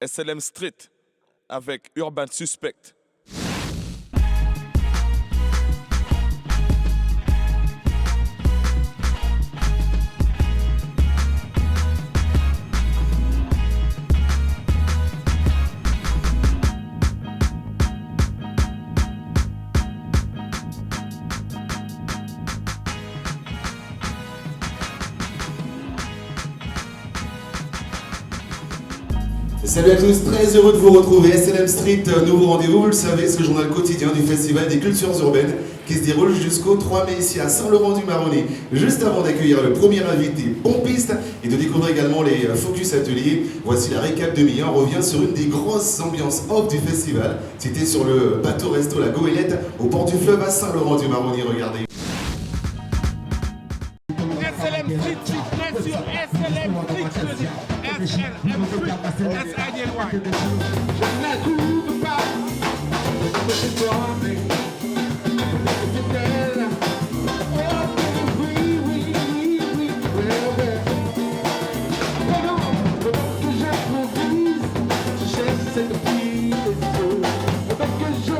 SLM Street avec Urban Suspect. Salut à tous, très heureux de vous retrouver. SLM Street, nouveau rendez-vous, vous le savez, c'est le journal quotidien du Festival des cultures urbaines qui se déroule jusqu'au 3 mai ici à Saint-Laurent-du-Maroni. Juste avant d'accueillir le premier invité pompiste et de découvrir également les Focus Ateliers, voici la récap de mi-heure. On revient sur une des grosses ambiances off du festival. C'était sur le bateau resto La Goélette au port du fleuve à Saint-Laurent-du-Maroni, regardez. SLM Street, sur SLM Street, SLM Street, S-I-D-N-Y. Je ne trouve pas de chez toi, mais fidèle. Oh, oui, oui, oui, oui, mais non, le temps que j'improvise, je cherche cette fille des yeux. Le temps que je me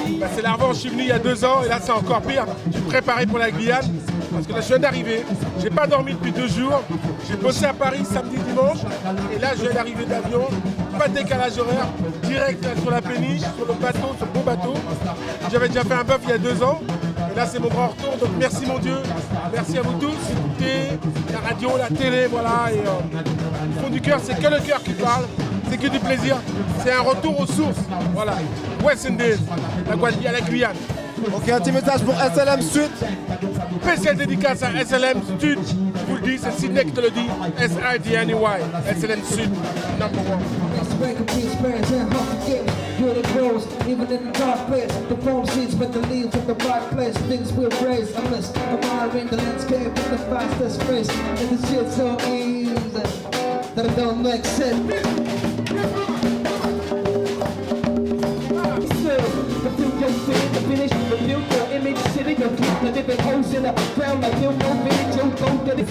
dis. C'est la revanche, je suis venu il y a 2 ans et là c'est encore pire. Je suis préparé pour la Guyane. Parce que là je viens d'arriver, j'ai pas dormi depuis 2 jours, j'ai bossé à Paris samedi, dimanche, et là je viens d'arriver d'avion, pas de décalage horaire, direct là, sur la péniche, sur le bateau, sur le beau bateau. J'avais déjà fait un bœuf il y a 2 ans, et là c'est mon grand retour, donc merci mon Dieu, merci à vous tous, écoutez la radio, la télé, voilà, et au fond du cœur, c'est que le cœur qui parle, c'est que du plaisir, c'est un retour aux sources, voilà, West Indies, la Guadeloupe, la Guyane. Ok, un petit message pour SLM Street. Spéciale dédicace à SLM Sud, je vous le dis, c'est Sidney qui te le dit, S-I-D-N-E-Y, SLM Sud, number one. Good it grows, even in the dark place. The palm seeds with the leaves of the right place. Things will raise, unless admiring the landscape in the fastest pace. And this shit's so easy that it don't make sense. The finish, the milk, the image, sitting up, the different holes in the ground like milk, no video, don't get it.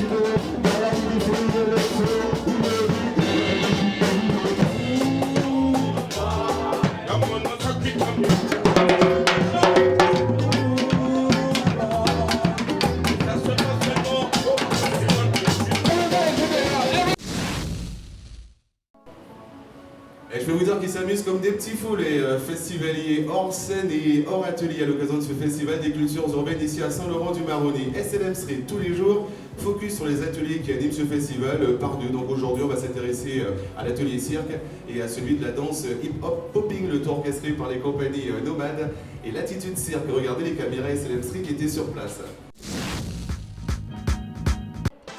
Et je peux vous dire qu'ils s'amusent comme des petits fous, les festivaliers hors scène et hors atelier à l'occasion de ce festival des cultures urbaines ici à Saint-Laurent-du-Maroni. SLM Street tous les jours, focus sur les ateliers qui animent ce festival par deux. Donc aujourd'hui on va s'intéresser à l'atelier cirque et à celui de la danse hip-hop popping, le tout orchestré par les compagnies Nomades et l'Attitude Cirque. Regardez les caméras SLM Street qui étaient sur place.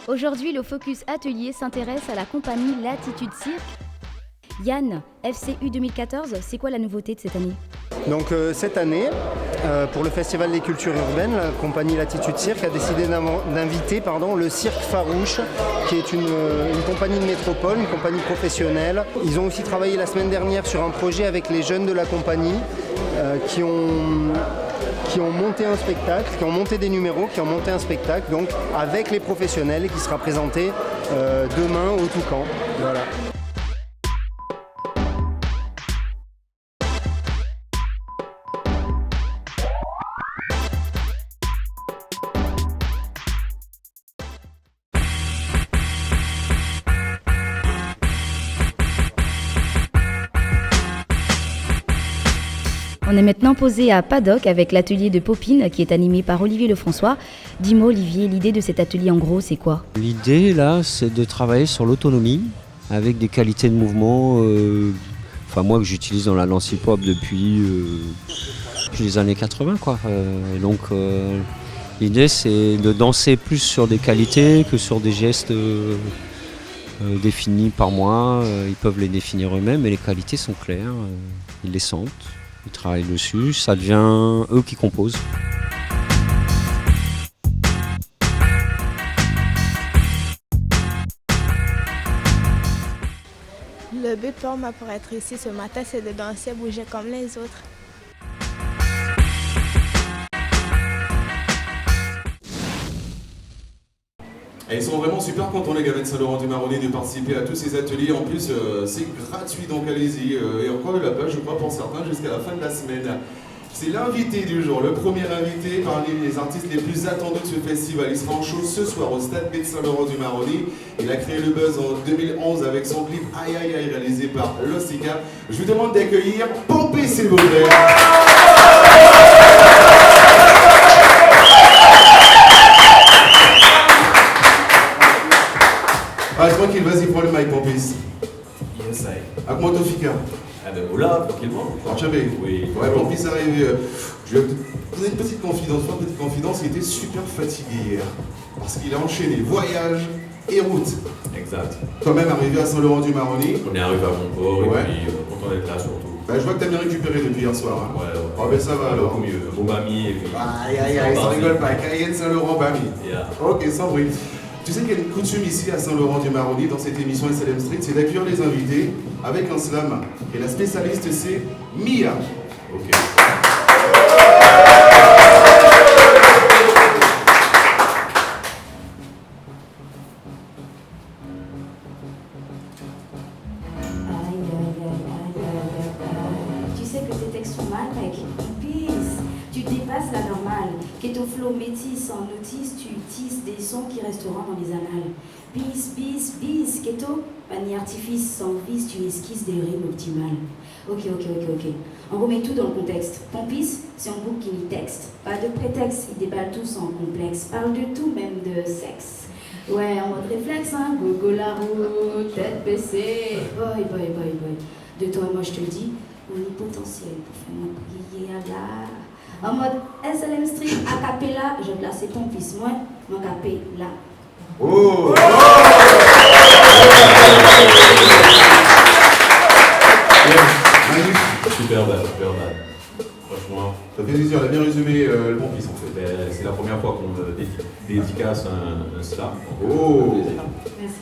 Aujourd'hui, le Focus Atelier s'intéresse à la compagnie L'Attitude Cirque. Yann, FCU 2014, c'est quoi la nouveauté de cette année ? Donc cette année, pour le Festival des cultures urbaines, la compagnie L'Attitude Cirque a décidé d'inviter le Cirque Farouche, qui est une compagnie de métropole, une compagnie professionnelle. Ils ont aussi travaillé la semaine dernière sur un projet avec les jeunes de la compagnie qui ont monté un spectacle, qui ont monté des numéros, qui ont monté un spectacle donc avec les professionnels et qui sera présenté demain au Toucan. Voilà. On est maintenant posé à Paddock avec l'atelier de Popine qui est animé par Olivier Lefrançois. Dis-moi Olivier, l'idée de cet atelier en gros c'est quoi ? L'idée là c'est de travailler sur l'autonomie avec des qualités de mouvement moi que j'utilise dans la danse hip-hop depuis les années 80 quoi. L'idée c'est de danser plus sur des qualités que sur des gestes définis par moi. Ils peuvent les définir eux-mêmes mais les qualités sont claires, ils les sentent. Ils travaillent dessus, ça devient eux qui composent. Le but pour moi pour être ici ce matin, c'est de danser, bouger comme les autres. Et ils sont vraiment super contents, les gamins de Saint-Laurent-du-Maroni, de participer à tous ces ateliers. En plus, c'est gratuit, donc allez-y. Et encore de la page, je crois, pour certains, jusqu'à la fin de la semaine. C'est l'invité du jour, le premier invité parmi les artistes les plus attendus de ce festival. Il sera en show ce soir au Stade B de Saint-Laurent-du-Maroni. Il a créé le buzz en 2011 avec son clip Aïe Aïe Aïe réalisé par Losika. Je vous demande d'accueillir Pompé, s'il vous plaît. Ah, tranquille, vas-y, prends le mic, Pompis. Yes, I. Avec Tofika. Ah ben voilà, tranquillement. Archabé. Oui. Ouais, Pompis est arrivé. Je vais vous donner une petite confidence. Il était super fatigué hier. Parce qu'il a enchaîné voyage et route. Exact. Toi-même arrivé à Saint-Laurent-du-Maroni. On est arrivé à bon port Ouais. et puis content d'être là surtout. Bah, je vois que t'as bien récupéré depuis hier soir. Hein. Ouais. Oh, ben ça va alors. Beaucoup mieux. Bon Bami et puis. Aïe, aïe, aïe, ça rigole pas. Cayenne Saint-Laurent-Bami. Yeah. Ok, sans bruit. Tu sais qu'il y a une coutume ici à Saint-Laurent-du-Maroni dans cette émission SLM Street, c'est d'accueillir les invités avec un slam. Et la spécialiste, c'est Mia. Ok. Tu sais que tes textes sont mal, mec. Peace. Tu dépasses la normale. Que ton flow métisse en notice, tu tisses des sons qui resteront dans les annales. Peace, peace, peace. Keto, pas ni artifice, sans vice, tu esquisses des rimes optimales. Ok. On remet tout dans le contexte. Pompis, c'est un bouc qui lit texte. Pas de prétexte, ils déballent tout sans complexe. Parle de tout, même de sexe. Ouais, en mode réflexe, hein. Gogo la route, tête baissée. Boy. De toi, moi, je te le dis, on est potentiel pour faire mon briller à l'art. En mode SLM Street, a cappella, je place Pompis, moi, mon cappella. Oh, Super belle. Franchement. Ça fait plaisir, elle a bien résumé le Pompis en fait. C'est la première fois qu'on me dédicace un slam. Oh. Merci.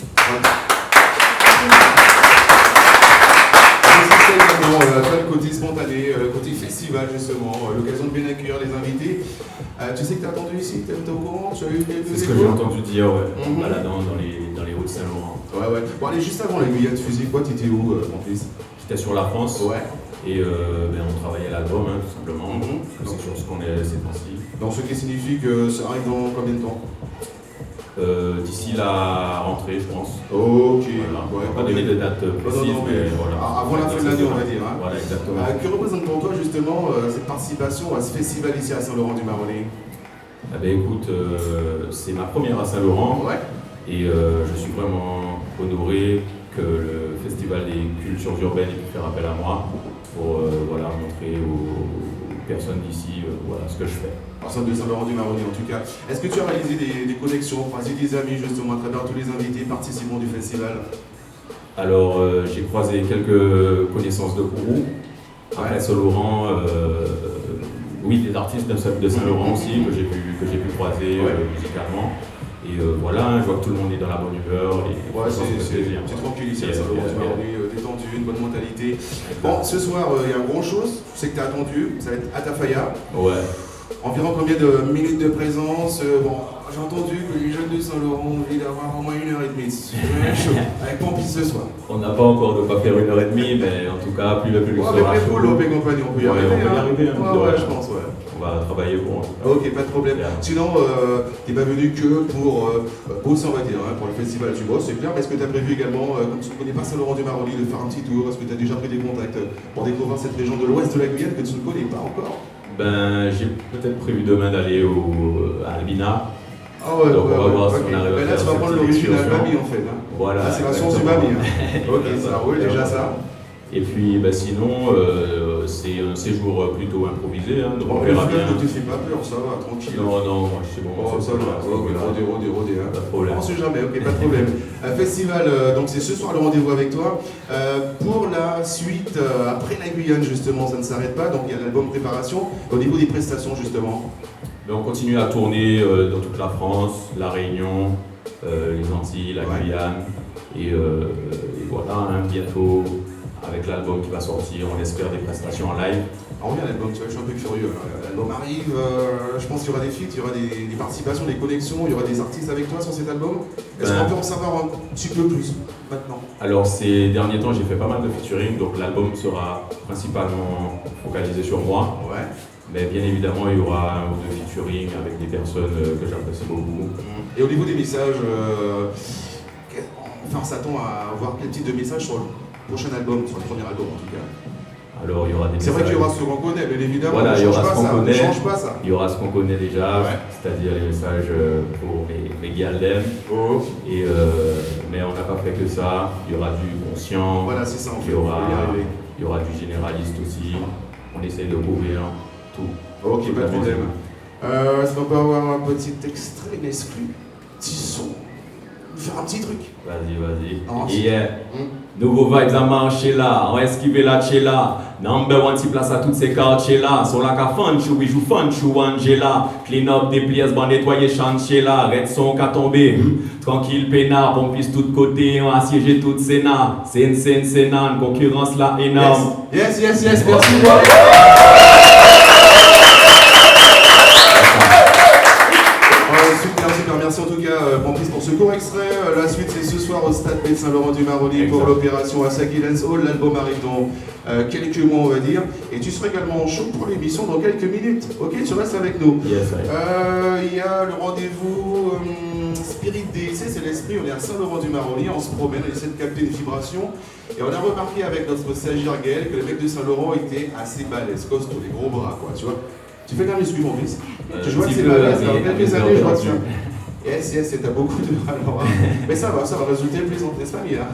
Le côté spontané, le côté festival justement, l'occasion de bien accueillir les invités. Tu sais que t'es attendu ici, t'es au courant? Tu as eu quelques C'est ce que j'ai entendu dire, ouais, en Mhm. baladant dans les Hauts de Saint-Laurent. Ouais. Bon allez, juste avant la Guyane Fusil, quoi, t'étais où, Pompis? J'étais sur la France. Ouais. Et on travaillait à l'album, hein, tout simplement. Mhm. C'est quelque chose qu'on est ces temps-ci. Donc ce qui signifie que ça arrive dans combien de temps? D'ici la rentrée, je pense. Ok. Voilà. Ouais, Pas donner de date précise, non, mais voilà. avant la fin de l'année, on va dire. Hein. Voilà, exactement. Que représente pour toi justement cette participation à ce festival ici à Saint-Laurent-du-Maroni? Ah ben écoute, c'est ma première à Saint-Laurent. Ouais. Et je suis vraiment honoré que le Festival des cultures urbaines ait pu faire appel à moi pour montrer aux personnes d'ici ce que je fais. Personne de Saint-Laurent-du-Maroni en tout cas. Est-ce que tu as réalisé des connexions, croisé des amis justement à travers tous les invités participants du festival? Alors j'ai croisé quelques connaissances de Kourou. Après Saint-Laurent, oui, des artistes de Saint-Laurent aussi que j'ai pu croiser musicalement. Et voilà, je vois que tout le monde est dans la bonne humeur. Et c'est tranquille ici à Saint-Laurent-du-Maroni, détendu, une bonne mentalité. Bon, ce soir, il y a une grosse chose, je sais que tu as attendu, ça va être Atafaya. Ouais. Environ combien de minutes de présence? J'ai entendu que les jeunes de Saint-Laurent ont envie d'avoir au moins 1h30. C'est chaud, avec Pompis ce soir. On n'a pas encore de quoi faire 1h30, mais en tout cas, plus le public sera avec les chaud. polos et compagnie, on peut y arriver. On peut y arriver, Ouais, je pense, ouais. On va travailler pour en tout cas. Ok, pas de problème. Bien. Sinon, t'es pas venu que pour bosser, on va dire, hein, pour le festival, tu bosses, c'est clair, mais est-ce que tu as prévu également, comme tu ne connais pas Saint-Laurent-du-Maroni, de faire un petit tour? Est-ce que tu as déjà pris des contacts pour découvrir cette région de l'ouest de la Guyane que tu ne connais pas encore? Ben, j'ai peut-être prévu demain d'aller à Albina. Ah ouais, donc on va voir si ok. on arrive à Ben là, faire tu vas cette prendre petite l'original excursion. Bami en fait. Hein. Voilà. Ah, c'est la source du exactement. Bami. Hein. Ok, ça roule déjà ça. Et puis ben, sinon, c'est un séjour plutôt improvisé, hein, donc on Le verra bien. fleuve ne te fait pas peur, ça va, tranquille. Non, moi c'est bon. Oh, ça va, rodé, hein. Pas de problème. On sait jamais, ok, pas de problème. Festival, donc c'est ce soir le rendez-vous avec toi. Pour la suite, après la Guyane justement, ça ne s'arrête pas, donc il y a l'album préparation. Au niveau des prestations justement. Ben, on continue à tourner dans toute la France, la Réunion, les Antilles, la Guyane. Et voilà, hein, bientôt avec avec l'album qui va sortir, on espère des prestations en live. On revient à l'album, tu vois, je suis un peu curieux. L'album arrive, je pense qu'il y aura des feats, il y aura des participations, des connexions, il y aura des artistes avec toi sur cet album. Est-ce qu'on peut en savoir un petit peu plus maintenant? Alors ces derniers temps, j'ai fait pas mal de featuring, donc l'album sera principalement focalisé sur moi. Ouais. Mais bien évidemment, il y aura un ou deux featuring avec des personnes que j'apprécie beaucoup. Et au niveau des messages, on s'attend à voir quel type de message sur le prochain album, sur le premier album en tout cas. Alors il y aura des C'est vrai qu'il y aura ce qu'on connaît, mais évidemment, voilà, il y aura ce qu'on connaît. Ne change pas ça. Il y aura ce qu'on connaît déjà, Ouais. c'est-à-dire les messages pour mes galdem. Oh. Et mais on n'a pas fait que ça. Il y aura du conscient. Voilà, c'est ça en fait. Il y aura du généraliste aussi. On essaie de couvrir tout. Ok, pas de problème. Est-ce qu'on peut avoir un petit extrait, une exclu, petit son, faire un petit truc? Vas-y. Yeah. Nouveau vibes à marcher là, on esquive la chela. Number one, si place à toutes ces quartiers là. Sur la cafanchou, oui, joue fanchou, Angela. Clean up des pièces, bon nettoyer chantier là. Red son qu'a tombé. Tranquille, peinard, pompiste tout de côté. On a assiégé toute Sénat. C'est une Sénat, concurrence là énorme. Yes, merci. Super, merci en tout cas Pampis pour ce court extrait. La suite c'est ce soir au stade de Saint-Laurent-du-Maroni pour l'opération Asaki Dance Hall. L'album arrive dans quelques mois on va dire. Et tu seras également chaud pour l'émission dans quelques minutes. Ok, tu restes avec nous. Yes, il y a le rendez-vous Spirit Day, c'est l'esprit, on est à Saint-Laurent-du-Maroni, on se promène, on essaie de capter une vibration. Et on a remarqué avec notre stagiaire Gaël que le mec de Saint-Laurent était assez balèze, costaud, les gros bras quoi, tu vois. Tu fais de la muscu mon fils. Je vois que c'est balèze, dans quelques années je vois que tu... Yes, t'as beaucoup de mal. Mais ça va résulter plus en Espagne là.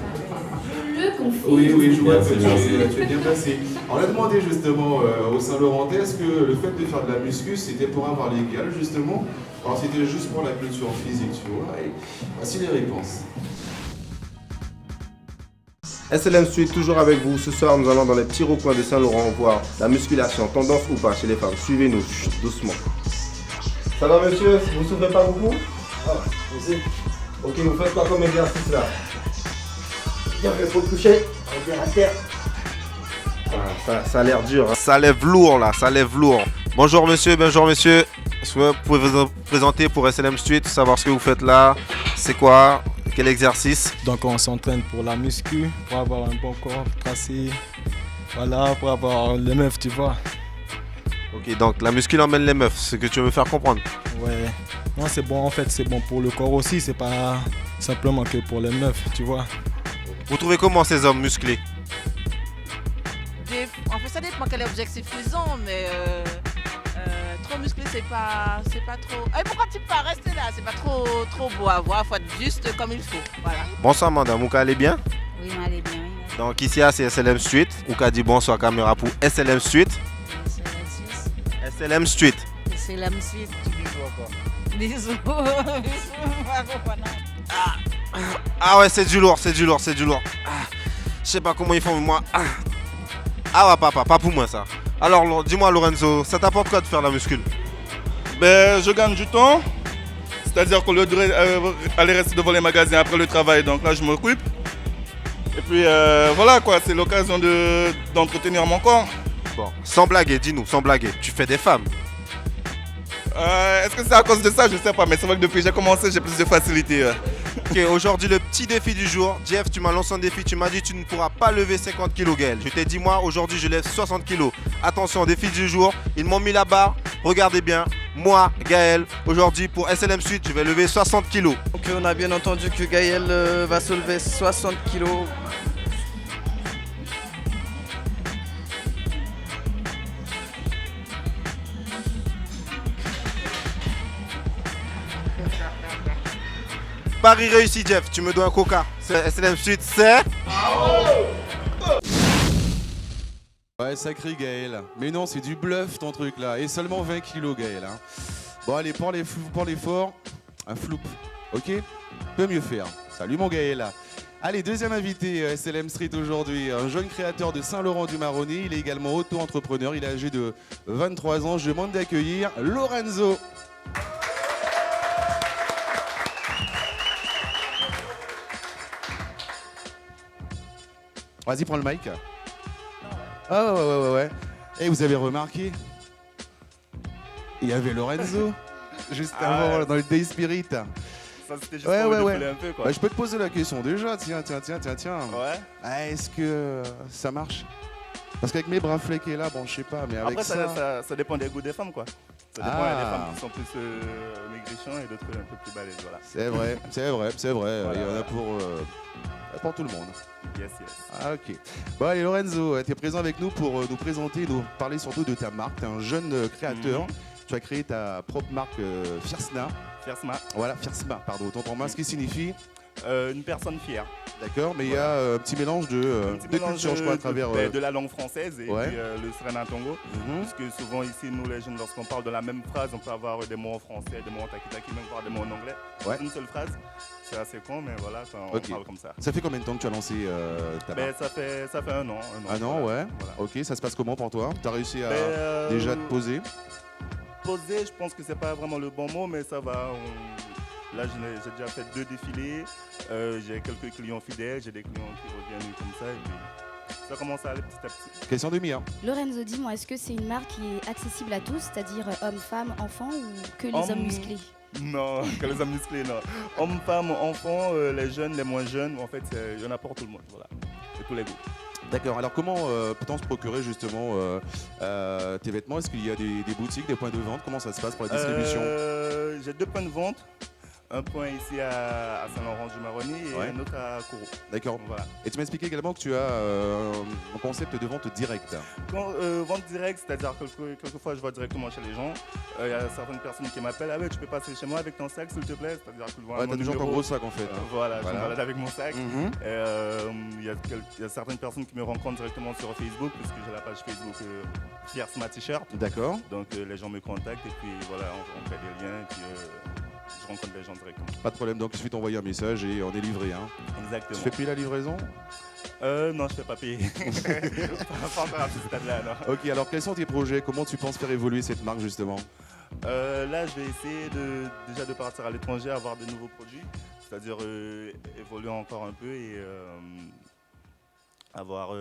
Le conflit. Oui, je vois que tu es bien placé. On a demandé justement au Saint-Laurentais, est-ce que le fait de faire de la muscu, c'était pour avoir les gales justement? Alors c'était juste pour la culture physique, tu vois. Et voici les réponses. SLM Street toujours avec vous. Ce soir, nous allons dans les petits recoins de Saint-Laurent voir la musculation, tendance ou pas chez les femmes. Suivez-nous, doucement. Ça va monsieur? Vous ne souffrez pas beaucoup? Ah, vous êtes... Ok, vous faites quoi comme exercice là? Bien, il faut toucher, on vient à terre. Ah, ça a l'air dur. Hein. Ça lève lourd là, ça lève lourd. Bonjour monsieur. Est-ce que vous pouvez vous présenter pour SLM Street, savoir ce que vous faites là? C'est quoi? Quel exercice? Donc on s'entraîne pour la muscu, pour avoir un bon corps tracé, voilà, pour avoir les meufs, tu vois. Ok, donc la muscu emmène les meufs, c'est ce que tu veux me faire comprendre. Ouais, non c'est bon en fait, c'est bon pour le corps aussi, c'est pas simplement que pour les meufs, tu vois. Vous trouvez comment ces hommes musclés? En fait ça dépend quel objectif ils ont, mais trop musclé c'est pas trop... Et pourquoi tu peux pas rester là? C'est pas trop beau à voir, faut être juste comme il faut, voilà. Bonsoir madame, Mouka allez bien? Oui, mais allez bien, oui. Donc ici c'est SLM Street, Mouka dit bonsoir caméra pour SLM Street. SLM Street. SLM Street. Bisous. Ah ouais, c'est du lourd. Ah, je sais pas comment ils font, mais moi... Ah ouais papa, pas pour moi ça. Alors dis-moi Lorenzo, ça t'apporte quoi de faire la muscule? Ben, je gagne du temps. C'est-à-dire qu'au lieu d'aller rester devant les magasins après le travail, donc là je m'occupe. Et puis voilà quoi, c'est l'occasion d'entretenir mon corps. Bon, sans blaguer, dis-nous, sans blaguer, tu fais des femmes? Est-ce que c'est à cause de ça? Je sais pas, mais c'est vrai que depuis que j'ai commencé, j'ai plus de facilité. Ok, aujourd'hui le petit défi du jour. Jeff, tu m'as lancé un défi, tu m'as dit tu ne pourras pas lever 50 kg Gaël. Je t'ai dit moi, aujourd'hui je lève 60 kg. Attention, défi du jour, ils m'ont mis la barre, regardez bien. Moi, Gaël, aujourd'hui pour SLM Suite, je vais lever 60 kg. Donc on a bien entendu que Gaël va se lever 60 kg. Paris réussi Jeff, tu me dois un coca. SLM Suite, c'est... Ouais, sacré Gaël. Mais non, c'est du bluff ton truc là. Et seulement 20 kilos Gaël. Hein. Bon allez, pour l'effort, un floup. Ok? Peut mieux faire. Salut mon Gaël. Allez, deuxième invité SLM Street aujourd'hui. Un jeune créateur de Saint-Laurent-du-Maroni. Il est également auto-entrepreneur. Il est âgé de 23 ans. Je demande d'accueillir Lorenzo. Vas-y, prends le mic. Ah ouais. Et vous avez remarqué, il y avait Lorenzo, juste avant, dans le Day Spirit. Ça, c'était juste pour me défouler un peu, quoi. Bah, je peux te poser la question déjà, tiens. Ouais. Ah, est-ce que ça marche? Parce qu'avec mes bras fléqués là, bon, je sais pas, mais avec Après, ça... ça dépend des goûts des femmes, quoi. Ça dépend, il y a des femmes qui sont plus maigrichons et d'autres un peu plus balèzes, voilà. C'est vrai. Voilà, il y en a pour tout le monde. Yes. Ah, ok. Bon, allez, Lorenzo, tu es présent avec nous pour nous présenter, nous parler surtout de ta marque. Tu es un jeune créateur. Tu as créé ta propre marque Fiersma. Voilà, Fiersma, pardon, autant pour moi. Ce qui signifie une personne fière. D'accord, mais il y a un petit mélange de culture, je crois, à travers... de la langue française et puis le Srena Tongo. Parce que souvent ici, nous les jeunes, lorsqu'on parle de la même phrase, on peut avoir des mots en français, des mots en takitaki, même voir des mots en anglais. Une seule phrase. C'est assez con, mais voilà, on parle comme ça. Ça fait combien de temps que tu as lancé ta marque? Ça fait un an. Un an, ouais. Voilà. Ok, ça se passe comment pour toi? Tu as réussi à déjà te poser? Poser, je pense que c'est pas vraiment le bon mot, mais ça va. Là, j'ai déjà fait 2 défilés. J'ai quelques clients fidèles, j'ai des clients qui reviennent comme ça. Et puis, ça commence à aller petit à petit. Question de Mia. Lorenzo, dis-moi, est-ce que c'est une marque qui est accessible à tous, c'est-à-dire hommes, femmes, enfants ou que les hommes musclés? Non, que les hommes musclés, non. Hommes, femmes, enfants, les jeunes, les moins jeunes, en fait, il y en a pour tout le monde, voilà. Et tous les goûts. D'accord, alors comment peut-on se procurer justement tes vêtements? Est-ce qu'il y a des boutiques, des points de vente? Comment ça se passe pour la distribution? J'ai 2 points de vente. Un point ici à Saint-Laurent-du-Maroni et un autre à Kourou. D'accord. Voilà. Et tu m'as expliqué également que tu as un concept de vente directe. Vente directe, c'est-à-dire quelquefois je vais directement chez les gens. Il y a certaines personnes qui m'appellent, ah ouais, tu peux passer chez moi avec ton sac s'il te plaît, c'est-à-dire que t'as des gens qui ont un gros sac en fait. Voilà, je me balade avec mon sac. Il y a certaines personnes qui me rencontrent directement sur Facebook, puisque j'ai la page Facebook Fiersma T-shirt. D'accord. Donc les gens me contactent et puis voilà, on fait des liens. Et puis, je rencontre les gens directement. Pas de problème, donc il suffit d'envoyer un message et on est livré. Hein. Exactement. Tu fais payer la livraison? Non, je ne fais pas payer. Pas encore à ce stade-là, non. Ok, alors quels sont tes projets? Comment tu penses faire évoluer cette marque justement? Là, je vais essayer déjà de partir à l'étranger, avoir de nouveaux produits, c'est-à-dire évoluer encore un peu et avoir...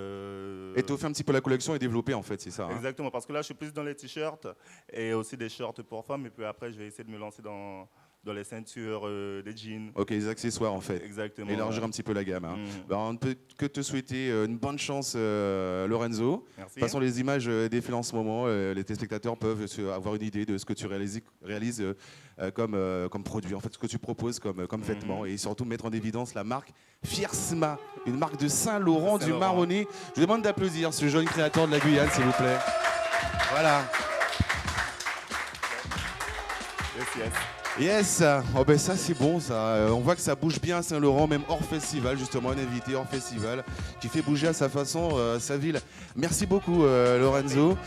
Étoffer un petit peu la collection et développer en fait, c'est ça? Exactement, parce que là je suis plus dans les t-shirts et aussi des shorts pour femmes et puis après je vais essayer de me lancer dans les ceintures, des jeans. Ok, les accessoires en fait. Exactement. Élargir un petit peu la gamme. Hein. On ne peut que te souhaiter une bonne chance Lorenzo. Merci. De toute façon les images défilent en ce moment, les téléspectateurs peuvent avoir une idée de ce que tu réalises comme produit, en fait ce que tu proposes comme vêtements et surtout mettre en évidence la marque Fiersma, une marque de Saint-Laurent-du-Maroni. Je vous demande d'applaudir ce jeune créateur de la Guyane s'il vous plaît. Voilà. Yes. Yes, oh ben ça c'est bon ça, on voit que ça bouge bien à Saint-Laurent, même hors festival, justement un invité hors festival qui fait bouger à sa façon sa ville. Merci beaucoup Lorenzo.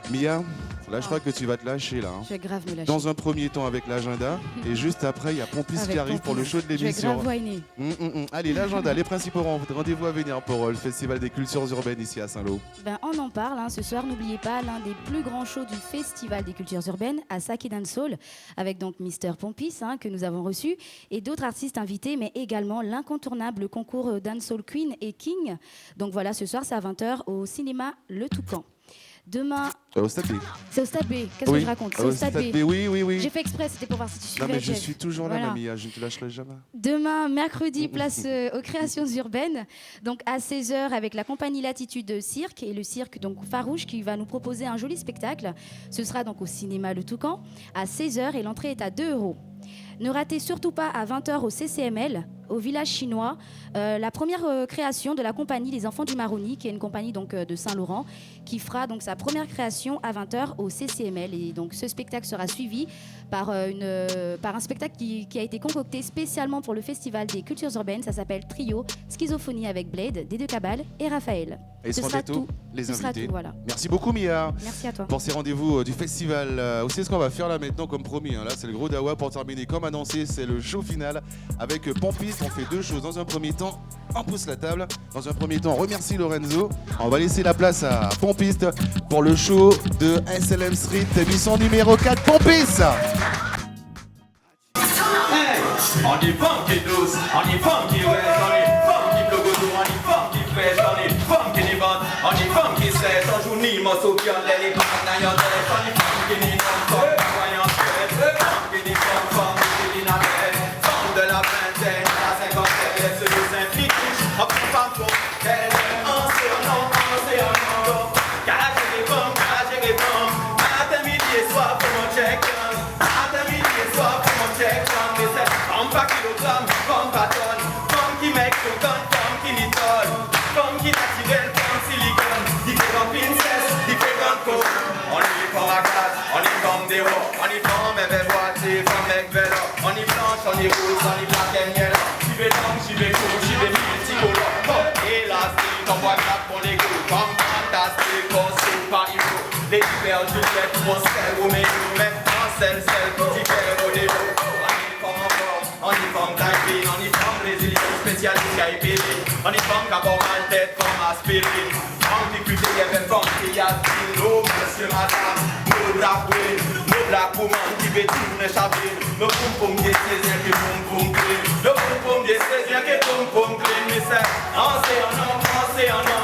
Mia, là je crois que tu vas te lâcher là. Hein. Je vais grave me lâcher. Dans un premier temps avec l'agenda et juste après il y a Pompis qui arrive pour le show de l'émission. Je vais grave whiner. Allez l'agenda, les principaux rendez-vous à venir pour le Festival des Cultures Urbaines ici à Saint-Lô. On en parle, hein. Ce soir n'oubliez pas l'un des plus grands shows du Festival des Cultures Urbaines à Saki Dancehall avec donc Mister Pompis que nous avons reçu et d'autres artistes invités mais également l'incontournable concours Dancehall Queen et King. Donc voilà, ce soir c'est à 20h au cinéma Le Toucan. Demain... Au Stade B. C'est au Stade B. Qu'est-ce que je raconte? C'est au Stade B. Oui. J'ai fait exprès, c'était pour voir si tu suivais. Non mais je suis toujours là, Mamie, je ne te lâcherai jamais. Demain, mercredi, place aux créations urbaines. Donc à 16h avec la compagnie Latitude Cirque et le cirque donc Farouche qui va nous proposer un joli spectacle. Ce sera donc au cinéma Le Toucan à 16h et l'entrée est à 2 €. Ne ratez surtout pas à 20h au CCML, au village chinois, la première création de la compagnie Les Enfants du Maroni, qui est une compagnie donc, de Saint-Laurent, qui fera donc sa première création à 20h au CCML. Et donc ce spectacle sera suivi par un spectacle qui a été concocté spécialement pour le Festival des Cultures Urbaines. Ça s'appelle Trio, Schizophonie avec Blade, Dédé Cabal et Raphaël. Et ce sera bientôt les invités. Voilà. Merci beaucoup Mia. Merci à toi. Pour ces rendez-vous du festival. Aussi ce qu'on va faire là maintenant comme promis. Là c'est le gros dawa pour terminer comme annoncé. C'est le show final avec Pompis. On fait 2 choses. Dans un premier temps, on pousse la table. Dans un premier temps, on remercie Lorenzo. On va laisser la place à Pompis pour le show de SLM Street, émission numéro 4. Pompis. Hey, on est funky douce, on est funky west, on est funky blogodo, on est funky fresh, on est funky nibot, on est funky set. morceaux qui ont l'air, les femmes dans yon tête. On est femmes qui n'y n'ont pas, voyons tête. Femmes qui n'y font, femmes qui n'y n'ont pas. Femmes de la vingtaine à la cinquantaine, elles se s'impliquent. En plus, femmes font, elles en séance, Garagez les femmes, matin, midi et soir pour mon check. Matin, midi et soir pour mon check. Mais c'est femme par kilogramme, femme par tonne. Femme qui met son gun, femme qui m'itole. Femme qui naturelle, femme silicone. Différentes princesses, différentes côtes. On y prend la glace, on y prend des hauts. On y prend mes belles voitures, femme avec vélo. On y blanche, on y rouge, on y black and yellow. J'y vais long, j'y vais court, j'y vais multicolore. Élastique, on voit quatre pour les coups. Femme fantastique, on sait pas il faut. Les hyper Juliette, on sait Roméo. Même en celle qui fait Rodéo. On y forme Taipei, on y forme Brésilien, spécialiste KIPD. On y forme Gabon, tête, forme aspirine. On y plus de FM, forme Yasmin. Nos monsieur, madame, nos black queen, nos black woman qui veut tourner chavine. Nos poum poum des saisiens qui poum poum clean. Nos poum poum des saisiens qui poum poum clean. Mais c'est en séance,